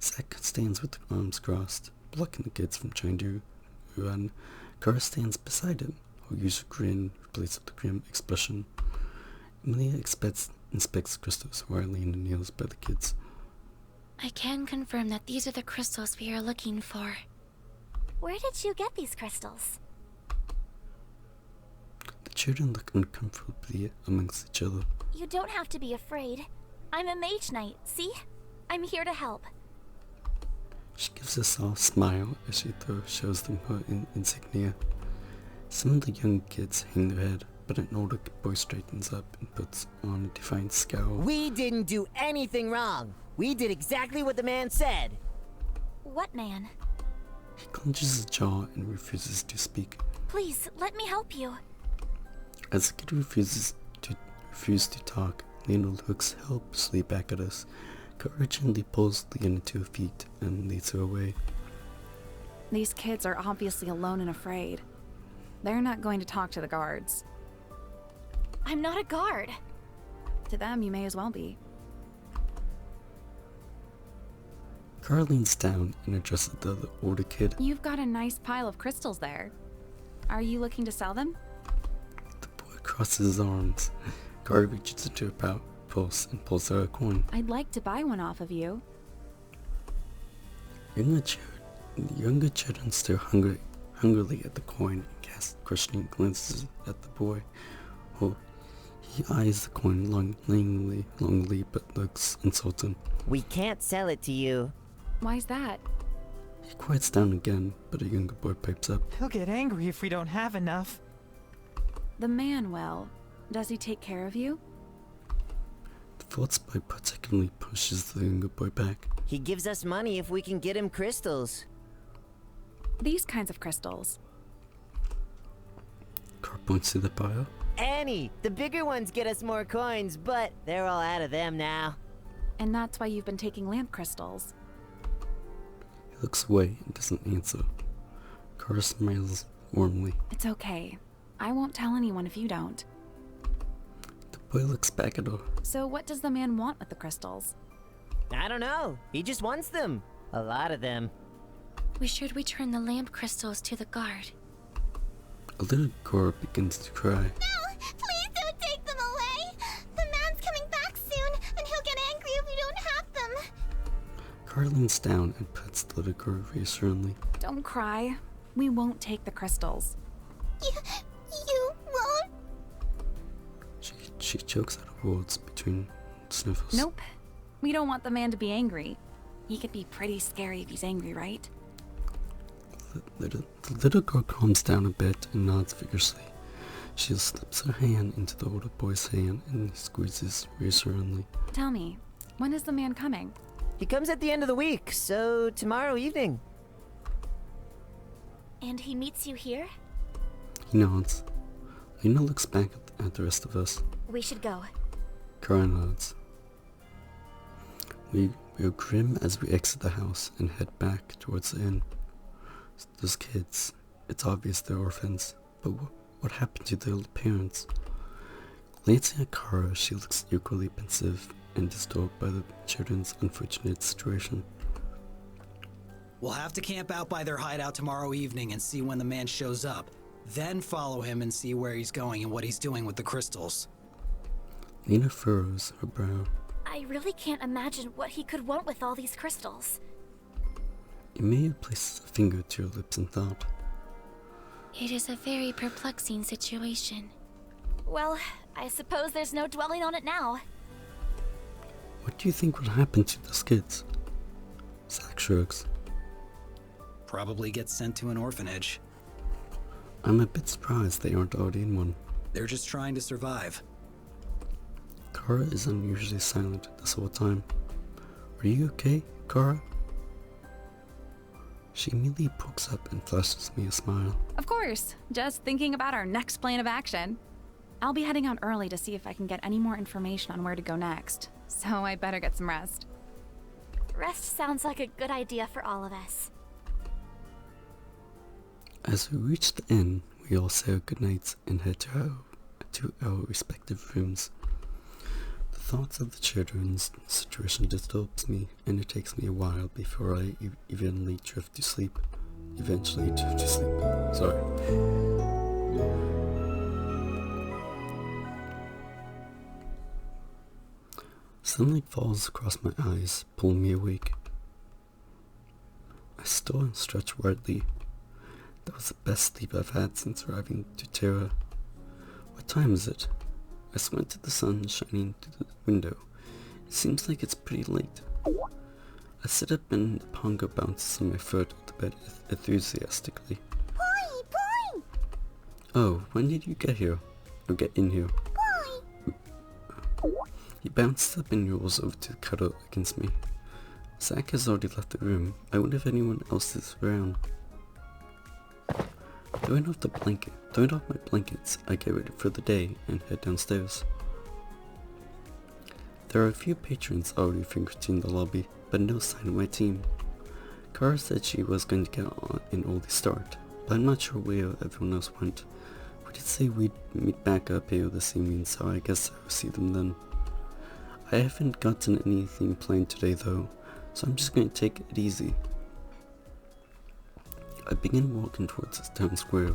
Zack stands with arms crossed, blocking the kids from trying to run. Kara stands beside him, her usual grin replaced with a grim expression. Emilia inspects crystals while Lena kneels by the kids. I can confirm that these are the crystals we are looking for. Where did you get these crystals? The children look uncomfortably amongst each other. You don't have to be afraid. I'm a mage knight, see? I'm here to help. She gives a soft smile as she shows them her insignia. Some of the young kids hang their head, but an older boy straightens up and puts on a defiant scowl. We didn't do anything wrong. We did exactly what the man said. What man? He clenches his jaw and refuses to speak. Please, let me help you. As the kid refuses to talk, Lena looks helplessly back at us. Kara gently pulls Lena to her feet and leads her away. These kids are obviously alone and afraid. They're not going to talk to the guards. I'm not a guard. To them, you may as well be. Kara leans down and addresses the older kid. You've got a nice pile of crystals there. Are you looking to sell them? The boy crosses his arms. Kara reaches into her purse and pulls out a coin. I'd like to buy one off of you. Younger children stare hungrily at the coin and cast questioning glances at the boy. He eyes the coin longingly, but looks insulted. We can't sell it to you. Why's that? He quiets down again, but a younger boy pipes up. He'll get angry if we don't have enough. The man, well, does he take care of you? The fourth boy particularly pushes the younger boy back. He gives us money if we can get him crystals. These kinds of crystals. Car points to the pile. Annie, the bigger ones get us more coins, but they're all out of them now. And that's why you've been taking lamp crystals. He looks away and doesn't answer. Kara smiles warmly. It's okay. I won't tell anyone if you don't. The boy looks back at her. So what does the man want with the crystals? I don't know. He just wants them. A lot of them. We should return the lamp crystals to the guard. A little girl begins to cry. No! Please don't take them away! The man's coming back soon, and he'll get angry if we don't have them. Kara leans down and pets the little girl reassuringly. Don't cry. We won't take the crystals. You won't? She chokes out her words between sniffles. Nope. We don't want the man to be angry. He can be pretty scary if he's angry, right? The little girl calms down a bit and nods vigorously. She slips her hand into the older boy's hand and squeezes reassuringly. Tell me, when is the man coming? He comes at the end of the week, so tomorrow evening. And he meets you here? He nods. Lena looks back at the rest of us. We should go. Kara nods. We are grim as we exit the house and head back towards the inn. Those kids, it's obvious they're orphans, but what happened to their parents? Glancing at Kara, she looks equally pensive and disturbed by the children's unfortunate situation. We'll have to camp out by their hideout tomorrow evening and see when the man shows up. Then follow him and see where he's going and what he's doing with the crystals. Lena furrows her brow. I really can't imagine what he could want with all these crystals. Emilia places a finger to her lips in thought. It is a very perplexing situation. Well, I suppose there's no dwelling on it now. What do you think will happen to those kids? Zack shrugs. Probably get sent to an orphanage. I'm a bit surprised they aren't already in one. They're just trying to survive. Kara is unusually silent this whole time. Are you okay, Kara? She immediately pokes up and flashes me a smile. Of course, just thinking about our next plan of action. I'll be heading out early to see if I can get any more information on where to go next, so I better get some rest. Rest sounds like a good idea for all of us. As we reach the inn, we all say our goodnights and head to our respective rooms. The thoughts of the children's situation disturbs me, and it takes me a while before I eventually drift to sleep. Sorry. Sunlight falls across my eyes, pulling me awake. I store and stretch widely. That was the best sleep I've had since arriving to Terra. What time is it? I squint at the sun shining through the window. It seems like it's pretty late. I sit up and the pongo bounces on my foot of the bed enthusiastically. Boy, boy! Oh, when did you get here? Or get in here? Boy! He bounces up and rolls over to cuddle against me. Zack has already left the room. I wonder if anyone else is around. Throwing off my blankets, I get ready for the day and head downstairs. There are a few patrons already fingertting the lobby, but no sign of my team. Kara said she was going to get on an early start, but I'm not sure where everyone else went. We did say we'd meet back up here this evening, so I guess I'll see them then. I haven't gotten anything planned today though, so I'm just going to take it easy. I begin walking towards the town square.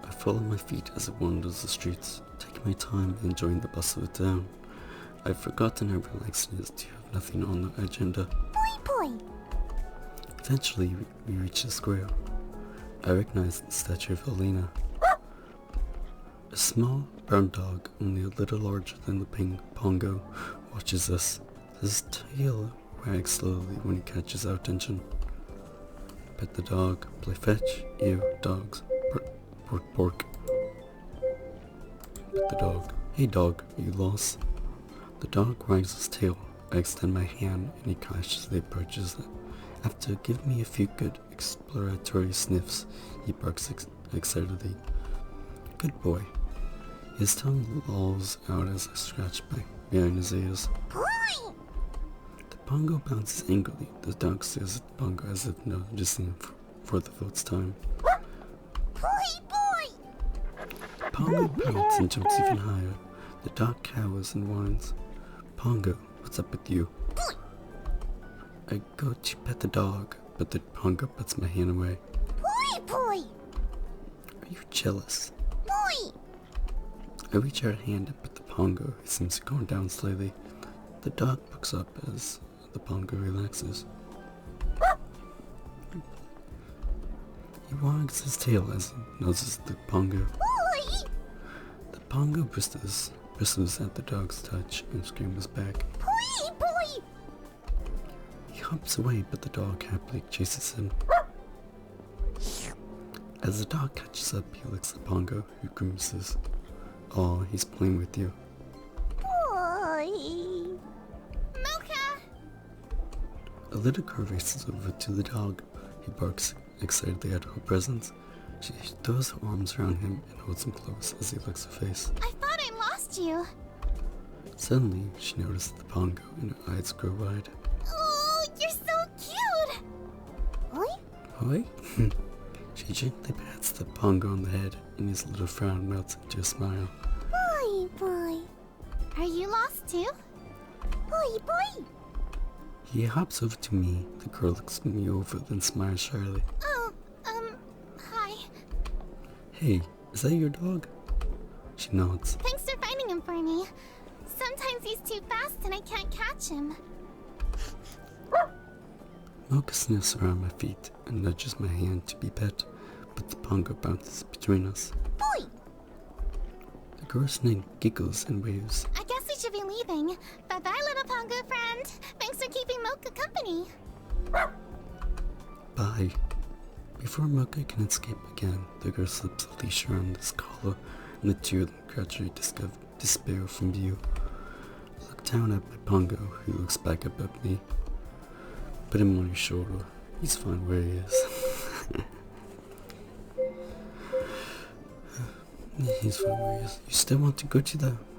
I follow my feet as it wanders the streets, taking my time enjoying the bustle of the town. I've forgotten how relaxing it is to have nothing on the agenda. Boy! Eventually, we reach the square. I recognize the statue of Elena. A small, brown dog, only a little larger than the pongo, watches us. His tail wags slowly when he catches our attention. Pet the dog, play fetch, ew, dogs, pork. Pet the dog. Hey dog, are you lost? The dog wags his tail. I extend my hand and he cautiously approaches it. After giving me a few good exploratory sniffs, he barks excitedly. Good boy. His tongue lolls out as I scratch back behind his ears. Boy! The pongo bounces angrily. The dog stares at the pongo as if noticing for the first time. Boy! The pongo pouts and jumps even higher. The dog cowers and whines. Pongo, what's up with you? Boy! I go to pet the dog, but the pongo puts my hand away. Boy! Are you jealous? Boy! I reach out a hand and pet the pongo, who seems to calm down slightly. The dog looks up as the pongo relaxes. He wags his tail as he noses the pongo. Boy! The pongo bristles at the dog's touch and scrambles back. Boy! He hops away, but the dog happily chases him. As the dog catches up, he licks the pongo, who grimaces. Aw, he's playing with you. Boy! Mocha! A little girl races over to the dog. He barks excitedly at her presence. She throws her arms around him and holds him close as he licks her face. I thought I lost you. Suddenly, she notices the pongo and her eyes grow wide. Oh, you're so cute! Boy? Oi? She gently pats the pongo on the head and his little frown melts into a smile. Boy! Are you lost too? Boy! He hops over to me. The girl looks me over, then smiles shyly. Oh, hi. Hey, is that your dog? She nods. Thanks for finding him for me. Sometimes he's too fast and I can't catch him. Mocha sniffs around my feet and nudges my hand to be pet, but the pongo bounces between us. Boy! The Snake giggles and waves. I guess we should be leaving. Bye-bye, little Pongo friend. Thanks for keeping Mocha company. Bye. Before Mocha can escape again, the girl slips a leash around his collar, and the two of them gradually disappear from view. I look down at my Pongo, who looks back up at me. Put him on your shoulder. He's fine where he is. He's fine where he is. You still want to go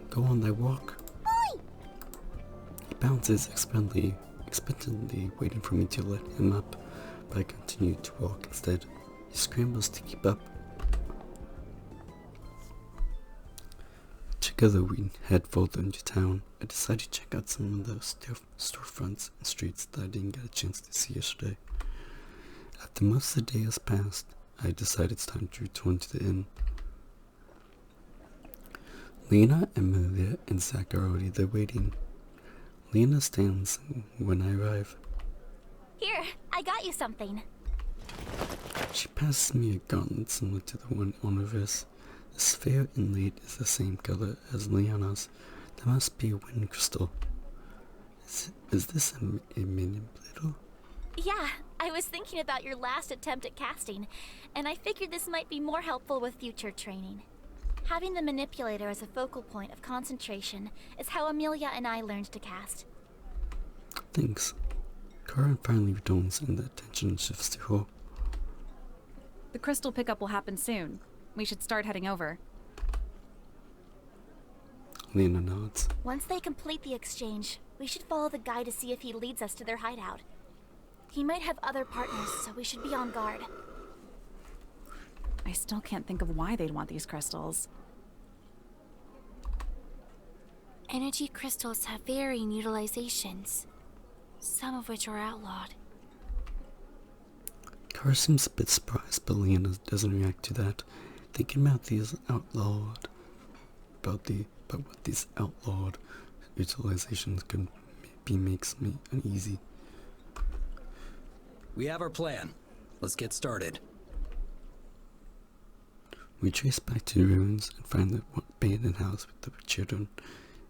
go on that walk? Boy! He bounces expectantly, waiting for me to let him up, but I continue to walk instead. He scrambles to keep up. Together we head further into town. I decide to check out some of the storefronts and streets that I didn't get a chance to see yesterday. After most of the day has passed, I decide it's time to return to the inn. Lena, Amelia, and Zach are already there waiting. Lena stands when I arrive. Here, I got you something. She passes me a gauntlet similar to the one on her wrist. The sphere inlaid is the same color as Leona's. That must be a wind crystal. Is this a manipulator? Yeah, I was thinking about your last attempt at casting, and I figured this might be more helpful with future training. Having the manipulator as a focal point of concentration is how Amelia and I learned to cast. Thanks. Kara finally returns and the attention shifts to her. The crystal pickup will happen soon. We should start heading over. Lena nods. Once they complete the exchange, we should follow the guy to see if he leads us to their hideout. He might have other partners, so we should be on guard. I still can't think of why they'd want these crystals. Energy crystals have varying utilizations, some of which are outlawed. Kara seems a bit surprised, but Lena doesn't react to that. Thinking about what these outlawed utilizations could be makes me uneasy. We have our plan. Let's get started. We trace back to the ruins and find the abandoned house with the children.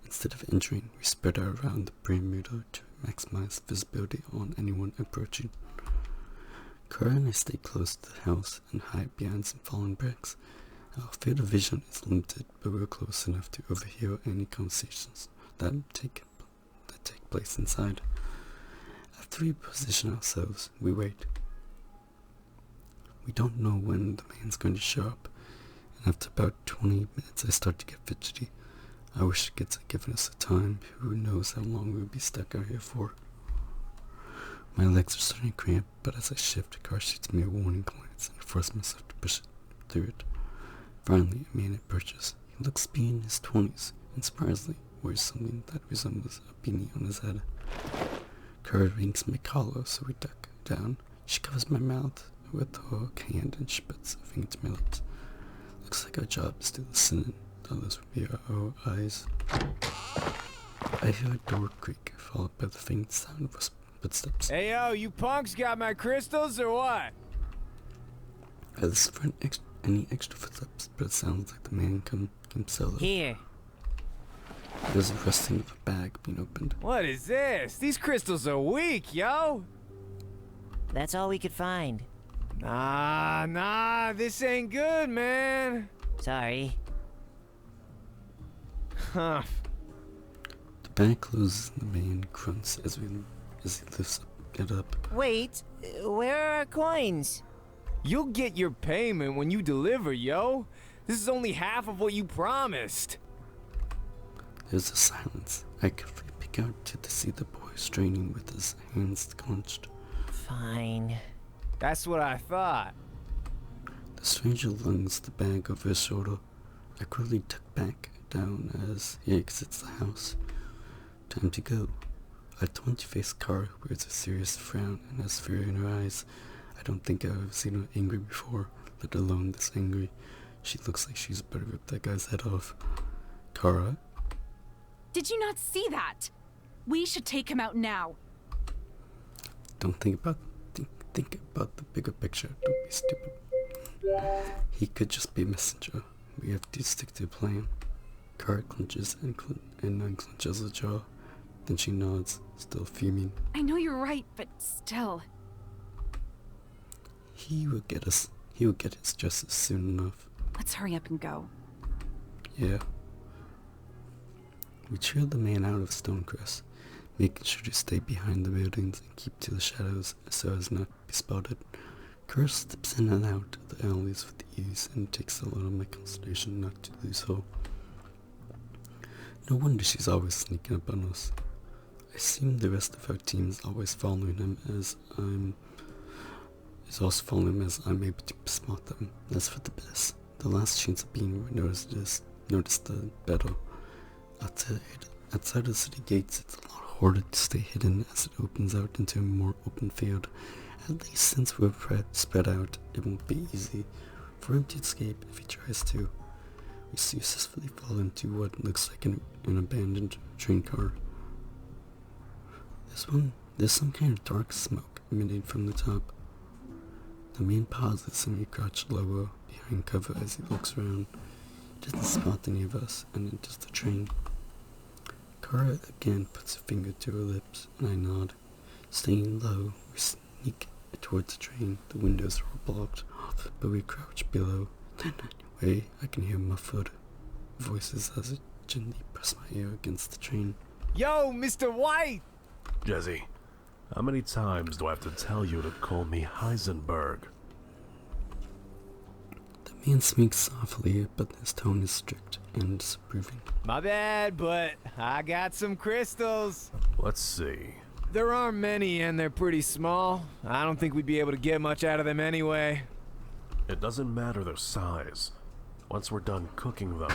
Instead of entering, we spread out around the perimeter to maximize visibility on anyone approaching. Kara and I stay close to the house and hide behind some fallen bricks. Our field of vision is limited, but we're close enough to overhear any conversations that take place inside. After we position ourselves, we wait. We don't know when the man's going to show up, and after about 20 minutes I start to get fidgety. I wish the kids had given us a time. Who knows how long we'll be stuck out here for. My legs are starting to cramp, but as I shift, the car shoots me a warning glance, and I force myself to push it through it. Finally, a man approaches. He looks to be in his 20s, and surprisingly wears something that resembles a beanie on his head. Kara rings my collar, so we duck down. She covers my mouth with her hand and she puts a finger to my lips. Looks like our job is to listen, and others would be our eyes. I hear a door creak, followed by the faint sound of footsteps. Hey yo, you punks got my crystals or what? This for any extra footsteps, but it sounds like the man came solo. Here. There's a rustling of a bag being opened. What is this? These crystals are weak, yo! That's all we could find. Nah, this ain't good, man. Sorry. Huh. The bag closes and the man grunts as he lifts it up. Wait, where are our coins? You'll get your payment when you deliver, yo. This is only half of what you promised. There's a silence. I carefully peek out to see the boy straining with his hands clenched. Fine. That's what I thought. The stranger lunges the bag over his shoulder. I quickly tuck back down as he exits the house. Time to go. A 20-faced Kara who wears a serious frown and has fear in her eyes. I don't think I've ever seen her angry before, let alone this angry. She looks like she's about to rip that guy's head off. Kara? Did you not see that? We should take him out now. Don't think about the bigger picture. Don't be stupid. He could just be a messenger. We have to stick to the plan. Kara clenches and unclenches her jaw. Then she nods, still fuming. I know you're right, but still. He will get his justice soon enough. Let's hurry up and go. Yeah. We trailed the man out of Stonecrest, making sure to stay behind the buildings and keep to the shadows so as not to be spotted. Kara slips in and out of the alleys with ease, and it takes a lot of my concentration not to lose her. No wonder she's always sneaking up on us. I assume the rest of our team is always following him as I'm able to spot them. That's for the best. The last chance of being noticed the better. Outside of the city gates, it's a lot harder to stay hidden as it opens out into a more open field. At least since we're spread out, it won't be easy for him to escape if he tries to. We successfully fall into what looks like an abandoned train car. There's some kind of dark smoke emanating from the top. The man pauses and we crouch lower behind cover as he looks around. He doesn't spot any of us and enters the train. Kara again puts a finger to her lips and I nod. Staying low, we sneak towards the train. The windows are all blocked off, but we crouch below. Then anyway, I can hear muffled voices as I gently press my ear against the train. Yo, Mr. White! Jesse, how many times do I have to tell you to call me Heisenberg? The man speaks softly, but his tone is strict and disapproving. My bad, but I got some crystals. Let's see. There aren't many and they're pretty small. I don't think we'd be able to get much out of them anyway. It doesn't matter their size. Once we're done cooking them,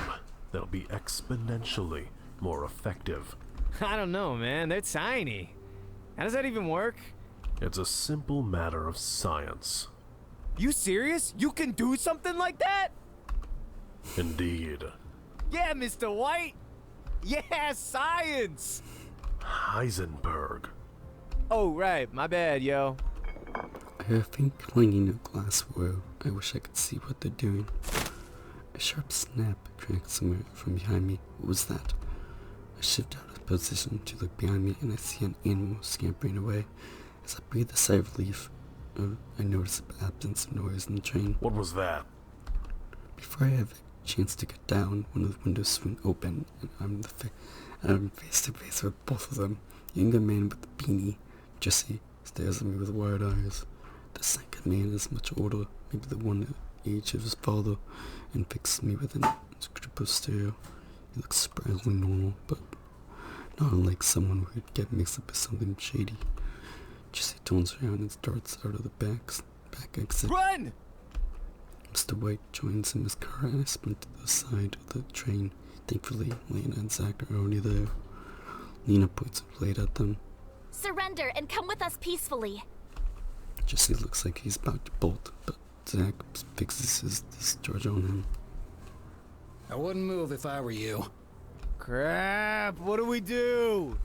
they'll be exponentially more effective. I don't know, man. They're tiny. How does that even work? It's a simple matter of science. You serious? You can do something like that? Indeed. Yeah, Mr. White. Yeah, science. Heisenberg. Oh, right. My bad, yo. I hear a faint clanging of glass wire. I wish I could see what they're doing. A sharp snap cracked somewhere from behind me. What was that? I shift out of position to look behind me and I see an animal scampering away. As I breathe a sigh of relief, I notice the absence of noise in the train. What was that? Before I have a chance to get down, one of the windows swing open and I'm face to face with both of them. The younger man with the beanie, Jesse, stares at me with wide eyes. The second man is much older, maybe the one the age of his father, and fixes me with an inscrutable stare. He looks surprisingly normal, but not unlike someone who would get mixed up with something shady. Jesse turns around and starts out of the back exit. Run! Mr. White joins in his car and I sprint to the side of the train. Thankfully, Lena and Zach are already there. Lena points a blade at them. Surrender and come with us peacefully. Jesse looks like he's about to bolt, but Zach fixes his discharge on him. I wouldn't move if I were you. Crap, what do we do?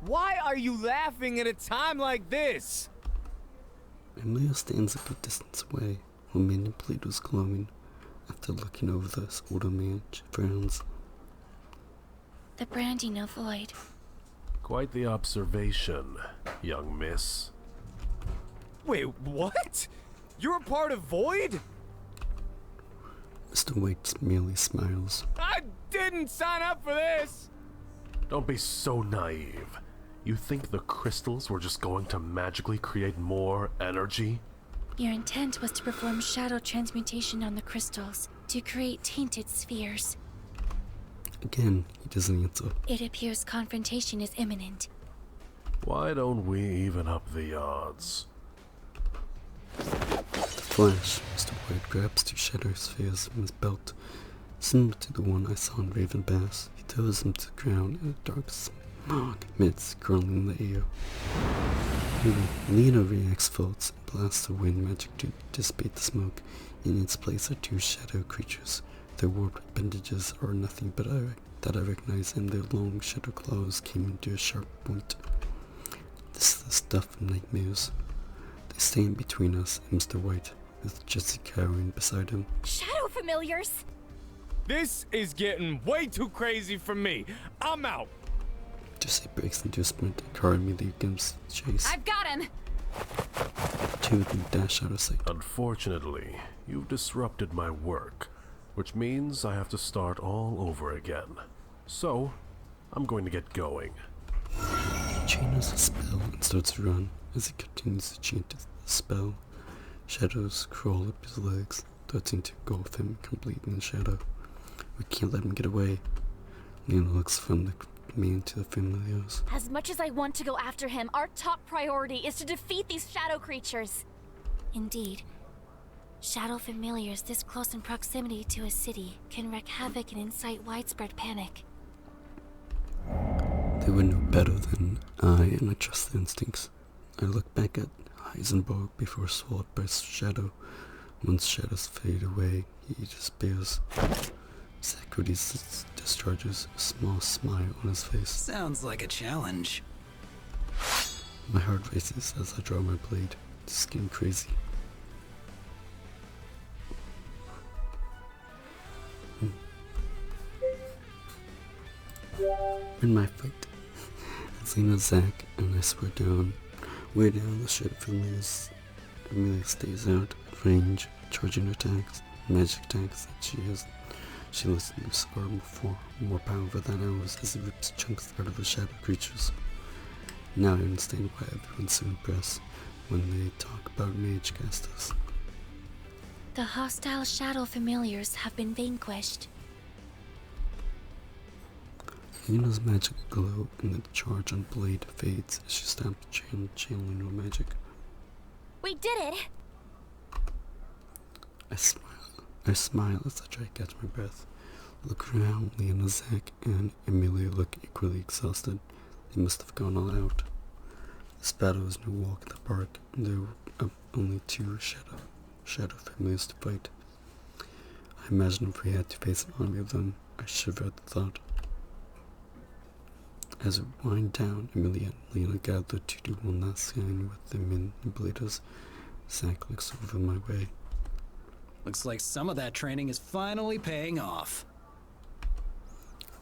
Why are you laughing at a time like this? Emilio stands a good distance away, while Manipulator's glowing. After looking over this older man, she frowns. The branding of void. Quite the observation, young miss. Wait, what? You're a part of Void? Mr. White merely smiles. I didn't sign up for this! Don't be so naive. You think the crystals were just going to magically create more energy? Your intent was to perform shadow transmutation on the crystals to create tainted spheres. Again, he doesn't answer. It appears confrontation is imminent. Why don't we even up the odds? Flash, Mr. White grabs 2 shadow spheres from his belt, similar to the one I saw in Raven Bass. He throws them to the ground in a dark smog mist curling in the air. Lena reacts faults and blasts the wind magic to dissipate the smoke. In its place are 2 shadow creatures. Their warped appendages are nothing but that I recognize, and their long shadow claws came into a sharp point. This is the stuff of nightmares. They stand between us and Mr. White, with Jesse cowering beside him. Shadow familiars! This is getting way too crazy for me. I'm out. Jesse breaks into a sprint and Kara immediately gives chase. I've got him! Two of them dash out of sight. Unfortunately, you've disrupted my work, which means I have to start all over again. So, I'm going to get going. He changes a spell and starts to run. As he continues to chant the spell, shadows crawl up his legs, threatening to engulf him completely in shadow. We can't let him get away. Lena looks from the man to the familiars. As much as I want to go after him, our top priority is to defeat these shadow creatures. Indeed. Shadow familiars this close in proximity to a city can wreak havoc and incite widespread panic. They would know better than I, and I trust their instincts. I look back at Heisenberg before swallowed by shadow. Once shadows fade away, he disappears. Socrates discharges a small smile on his face. Sounds like a challenge. My heart races as I draw my blade. It's getting crazy. In my fight, Zena, Zack, and I swear down. Way down, the shadow familiars Amelia stays out of range, charging attacks, magic attacks that she has. She lets loose are more powerful than ours as it rips chunks out of the shadow creatures. Now I understand why everyone's so impressed when they talk about mage casters. The hostile shadow familiars have been vanquished. Lena's magic glow and the charge on blade fades as she stops channeling her magic. We did it! I smile as I try to catch my breath. Look around, Lena, Zack, and Amelia look equally exhausted. They must have gone all out. This battle is no walk in the park, and there are only two shadow familiars to fight. I imagine if we had to face an army of them, I shiver at the thought. As we wind down, Amelia and Lena gather to do one last scan with the manipulators. Zack looks over my way. Looks like some of that training is finally paying off.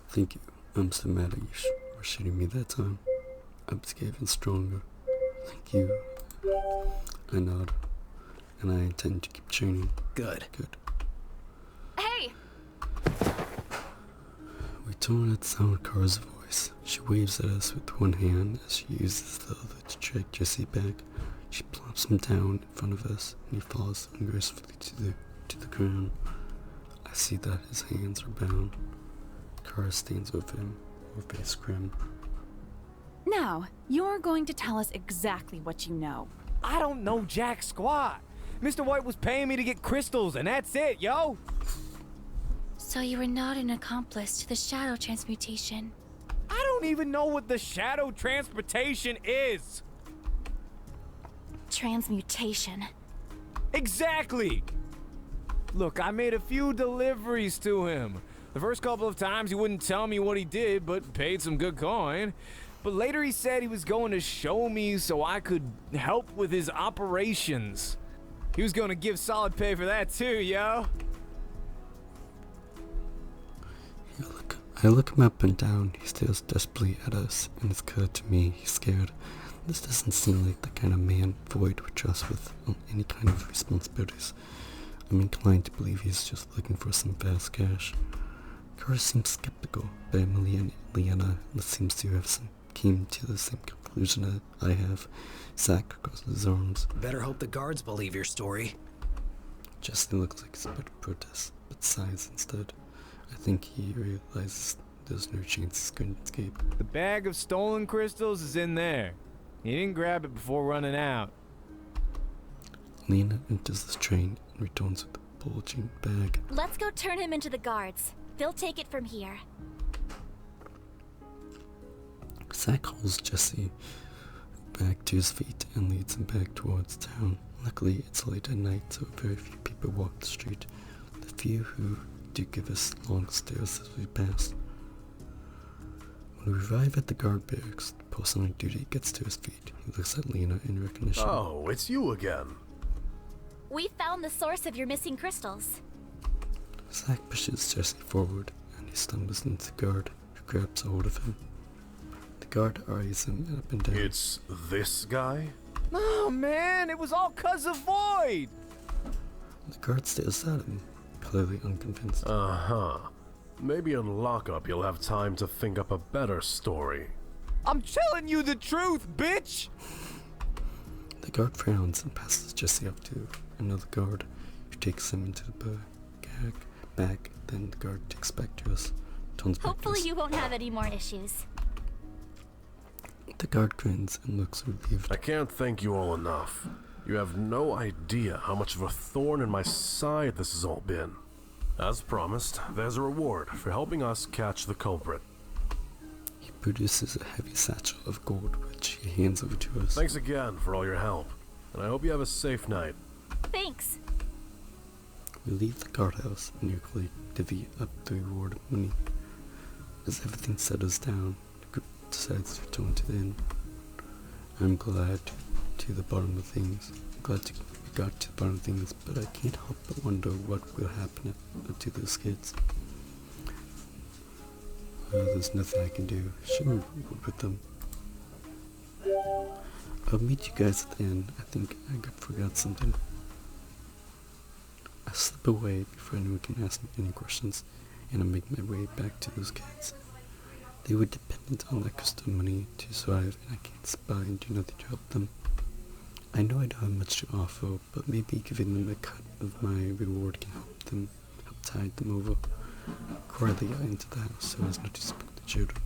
Thank you. I'm so mad at you for shooting me that time. I was even stronger. Thank you. I nod, and I intend to keep training. Good. Hey! We turn at sound Kara's voice. She waves at us with one hand as she uses the other to drag Jesse back. She plops him down in front of us, and he falls ungracefully to the ground. I see that his hands are bound. Kara stands over him, her face grim. Now, you're going to tell us exactly what you know. I don't know jack squat. Mr. White was paying me to get crystals, and that's it, yo. So you were not an accomplice to the shadow transmutation. I don't even know what the shadow transportation is. Transmutation. Exactly. Look, I made a few deliveries to him. The first couple of times he wouldn't tell me what he did, but paid some good coin. But later he said he was going to show me so I could help with his operations. He was going to give solid pay for that too, yo. I look him up and down. He stares desperately at us, and it's clear to me he's scared. This doesn't seem like the kind of man Void would trust with any kind of responsibilities. I'm inclined to believe he's just looking for some fast cash. Kara seems skeptical, but Emily and Leanna seems to have came to the same conclusion that I have. Zack crosses his arms. Better hope the guards believe your story. Jesse looks like he's about to protest, but sighs instead. I think he realizes there's no chance he's going to escape. The bag of stolen crystals is in there. He didn't grab it before running out. Lena enters the train and returns with a bulging bag. Let's go turn him into the guards. They'll take it from here. Zack hauls Jesse back to his feet and leads him back towards town. Luckily, it's late at night, so very few people walk the street. The few who do give us long stares as we pass. When we arrive at the guard barracks, the person on duty gets to his feet. He looks at Lena in recognition. Oh, it's you again. We found the source of your missing crystals. Zack pushes Jesse forward, and he stumbles into the guard, who grabs a hold of him. The guard eyes him up and down. It's this guy? Oh man, it was all 'cause of Void! The guard stares at him, clearly unconvinced. Uh-huh. Maybe in lockup you'll have time to think up a better story. I'm telling you the truth, bitch! The guard frowns and passes Jesse up to another guard, who takes him into the back. Then the guard takes back to us. Turns back to Hopefully us. you won't have any more issues. The guard grins and looks relieved. I can't thank you all enough. You have no idea how much of a thorn in my side this has all been. As promised, there's a reward for helping us catch the culprit. He produces a heavy satchel of gold, which he hands over to us. Thanks again for all your help, and I hope you have a safe night. Thanks. We leave the guardhouse and quickly divvy up the reward money. As everything settles down, the group decides to return to the inn. I'm glad to the bottom of things. I'm glad we got to the bottom of things, but I can't help but wonder what will happen to those kids. There's nothing I can do. Share a reward with them. I'll meet you guys at the end. I think I forgot something. I slip away before anyone can ask me any questions, and I make my way back to those kids. They were dependent on that crystal money to survive, and I can't spy and do nothing to help them. I know I don't have much to offer, but maybe giving them a cut of my reward can help tide them over. Quietly I enter the house so as not to spook the children.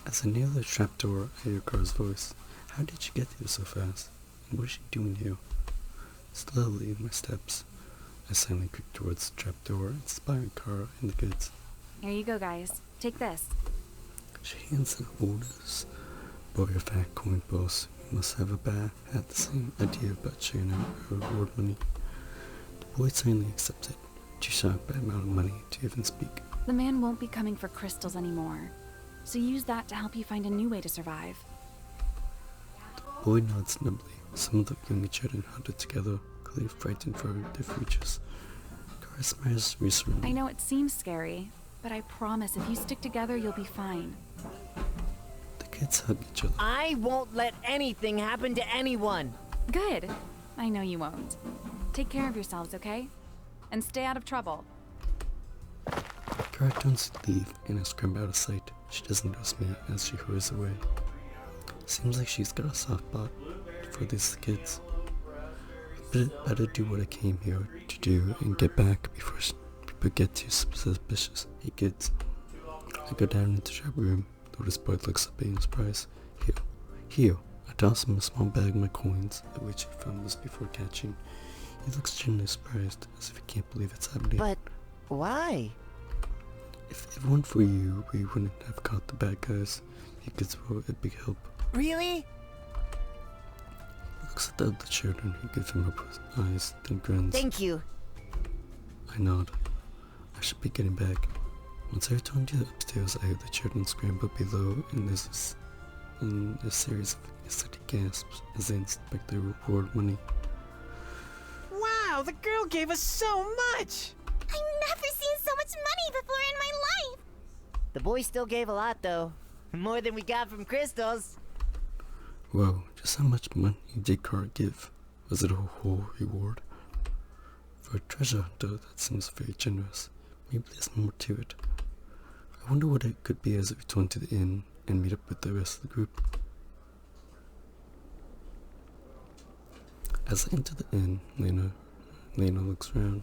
As I near the trapdoor, I hear Kara's voice. How did you get here so fast? And what is she doing here? Slowly, in my steps, I silently creep towards the trapdoor, inspiring Kara and the kids. Here you go, guys. Take this. She hands an orders. Boy, a fat coin boss who must have had the same idea about sharing out her reward money. The boy silently accepts it, too shocked by the amount of money to even speak. The man won't be coming for crystals anymore, so use that to help you find a new way to survive. The boy nods numbly. Some of the younger children huddled together, clearly frightened for their futures. Kara smiles reassuringly. I know it seems scary, but I promise if you stick together, you'll be fine. The kids hug each other. I won't let anything happen to anyone. Good. I know you won't. Take care of yourselves, okay? And stay out of trouble. Kara turns to leave and I scramble out of sight. She doesn't notice me as she hurries away. Seems like she's got a soft spot for these kids. But better do what I came here to do and get back before people get too suspicious. Hey kids. I go down into the shop room. Notice boy looks up in surprise. Here. I toss him a small bag of my coins, which he fumbles before catching. He looks genuinely surprised, as if he can't believe it's happening. But why? If it weren't for you, we wouldn't have caught the bad guys. You kids were a big help. Really? He looks at the other children who give him up eyes, then grins. Thank you. I nod. I should be getting back. Once I return to the upstairs, I hear the children scramble below, and there's a series of ecstatic gasps as they inspect their reward money. Wow, the girl gave us so much! I've never seen so much money before in my life! The boy still gave a lot, though. More than we got from crystals. Whoa, just how much money did Kara give? Was it a whole reward? For a treasure hunter, that seems very generous. Maybe there's more to it. I wonder what it could be as I return to the inn and meet up with the rest of the group. As I enter the inn, Lena looks around.